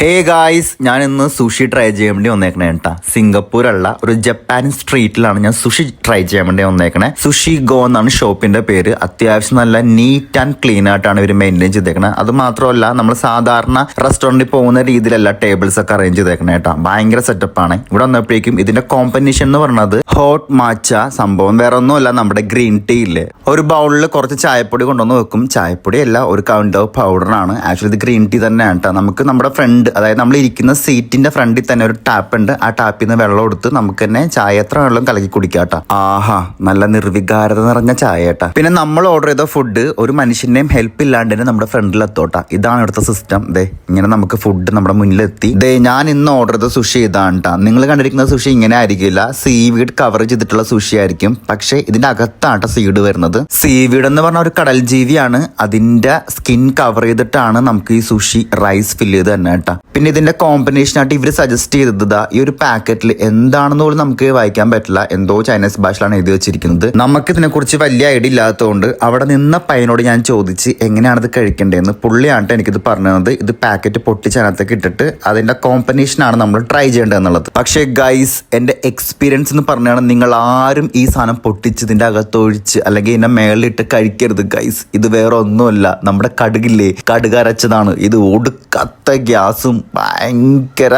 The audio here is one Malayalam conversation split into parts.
ഹേ ഗായ്സ്, ഞാൻ ഇന്ന് സുഷി ട്രൈ ചെയ്യാൻ വേണ്ടി വന്നേക്കണേ കേട്ടാ. സിംഗപ്പൂരുള്ള ഒരു ജപ്പാനീസ് സ്ട്രീറ്റിലാണ് ഞാൻ സുഷി ട്രൈ ചെയ്യാൻ വേണ്ടി വന്നേക്കണേ. സുഷി ഗോ എന്നാണ് ഷോപ്പിന്റെ പേര്. അത്യാവശ്യം നല്ല നീറ്റ് ആൻഡ് ക്ലീൻ ആയിട്ടാണ് ഇവർ മെയിൻറ്റെയിൻ ചെയ്തേക്കണത്. അത് മാത്രമല്ല, നമ്മൾ സാധാരണ റെസ്റ്റോറൻറ്റിൽ പോകുന്ന രീതിയിലല്ല ടേബിൾസ് ഒക്കെ അറേഞ്ച് ചെയ്തേക്കണേ കേട്ടാ. ഭയങ്കര സെറ്റപ്പാണ്. ഇവിടെ വന്നപ്പോഴേക്കും ഇതിന്റെ കോമ്പിനേഷൻ എന്ന് പറയുന്നത് ഹോട്ട് മാച്ച സംഭവം വേറെ ഒന്നുമല്ല, നമ്മുടെ ഗ്രീൻ ടീ ഇല്ലേ, ഒരു ബൗളിൽ കുറച്ച് ചായപ്പൊടി കൊണ്ടുവന്ന് വെക്കും. ചായപ്പൊടി അല്ല, ഒരു കൗണ്ട് ഓഫ് പൗഡറാണ്. ആക്ച്വലി ഇത് ഗ്രീൻ ടീ തന്നെയാണ് കേട്ടോ. നമുക്ക് നമ്മുടെ ഫ്രണ്ട്, അതായത് നമ്മൾ ഇരിക്കുന്ന സീറ്റിന്റെ ഫ്രണ്ടിൽ തന്നെ ഒരു ടാപ്പ് ഉണ്ട്. ആ ടാപ്പിൽ നിന്ന് വെള്ളം എടുത്ത് നമുക്ക് തന്നെ ചായ എത്ര വെള്ളം കലക്കി കുടിക്കാട്ടാ. ആഹാ, നല്ല നിർവികാരത നിറഞ്ഞ ചായ കേട്ടാ. പിന്നെ നമ്മൾ ഓർഡർ ചെയ്ത ഫുഡ് ഒരു മനുഷ്യന്റെയും ഹെൽപ്പ് ഇല്ലാണ്ട് തന്നെ നമ്മുടെ ഫ്രണ്ടിൽ എത്തോട്ടാ. ഇതാണ് ഇവിടുത്തെ സിസ്റ്റം. ദേ ഇങ്ങനെ നമുക്ക് ഫുഡ് നമ്മുടെ മുന്നിലെത്തി. ദേ ഞാൻ ഇന്ന് ഓർഡർ ചെയ്ത സുഷി ഇതാണ് ട്ടാ. നിങ്ങൾ കണ്ടിരിക്കുന്ന സുഷി ഇങ്ങനെ ആയിരിക്കില്ല. സീവീഡ് കവർ ചെയ്തിട്ടുള്ള സുഷി ആയിരിക്കും. പക്ഷെ ഇതിന്റെ അകത്താണ് സീഡ് വരുന്നത്. സീവീഡ് എന്ന് പറഞ്ഞ ഒരു കടൽ ജീവിയാണ്. അതിന്റെ സ്കിൻ കവർ ചെയ്തിട്ടാണ് നമുക്ക് ഈ സുഷി റൈസ് ഫില്ല് ചെയ്ത് തന്നെ കേട്ടാ. പിന്നെ ഇതിന്റെ കോമ്പിനേഷൻ ആയിട്ട് ഇവർ സജസ്റ്റ് ചെയ്തത് ഈ ഒരു പാക്കറ്റിൽ എന്താണെന്ന് പോലും നമുക്ക് വായിക്കാൻ പറ്റില്ല. എന്തോ ചൈനീസ് ഭാഷയിലാണ് എഴുതി വെച്ചിരിക്കുന്നത്. നമുക്ക് ഇതിനെ കുറിച്ച് വലിയ ഐഡിയ ഇല്ലാത്തതുകൊണ്ട് അവിടെ നിന്ന പയ്യനോട് ഞാൻ ചോദിച്ച് എങ്ങനെയാണ് ഇത് കഴിക്കേണ്ടതെന്ന്. പുള്ളിയാണ് എനിക്കിത് പറഞ്ഞത്. ഇത് പാക്കറ്റ് പൊട്ടിച്ച് അതിനകത്തേക്ക് ഇട്ടിട്ട് അതിന്റെ കോമ്പിനേഷനാണ് നമ്മൾ ട്രൈ ചെയ്യേണ്ടത് എന്നുള്ളത്. പക്ഷേ ഗൈസ്, എന്റെ എക്സ്പീരിയൻസ് എന്ന് പറഞ്ഞാണ്, നിങ്ങൾ ആരും ഈ സാധനം പൊട്ടിച്ച് ഇതിന്റെ അകത്തൊഴിച്ച് അല്ലെങ്കിൽ ഇതിന്റെ മേളിലിട്ട് കഴിക്കരുത് ഗൈസ്. ഇത് വേറെ ഒന്നുമല്ല, നമ്മുടെ കടുകില്ലേ, കടുക് അരച്ചതാണ്. ഇത് ഒടുക്കത്ത ഗ്യാസും ഭയങ്കര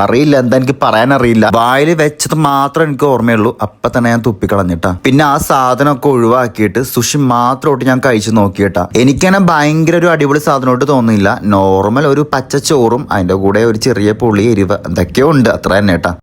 അറിയില്ല, എന്താ എനിക്ക് പറയാൻ അറിയില്ല. വായിൽ വെച്ചത് മാത്രം എനിക്ക് ഓർമ്മയുള്ളൂ. അപ്പൊ തന്നെ ഞാൻ തുപ്പിക്കളഞ്ഞിട്ടാ. പിന്നെ ആ സാധനമൊക്കെ ഒഴിവാക്കിയിട്ട് സുഷി മാത്രമായിട്ട് ഞാൻ കഴിച്ചു നോക്കിയിട്ടാ. എനിക്കങ്ങനെ ഭയങ്കര ഒരു അടിപൊളി സാധനമായിട്ട് തോന്നിയില്ല. നോർമൽ ഒരു പച്ച ചോറും അതിന്റെ കൂടെ ഒരു ചെറിയ പുളി, എരിവ് എന്തൊക്കെയോ ഉണ്ട്, അത്ര തന്നെ കേട്ടാ.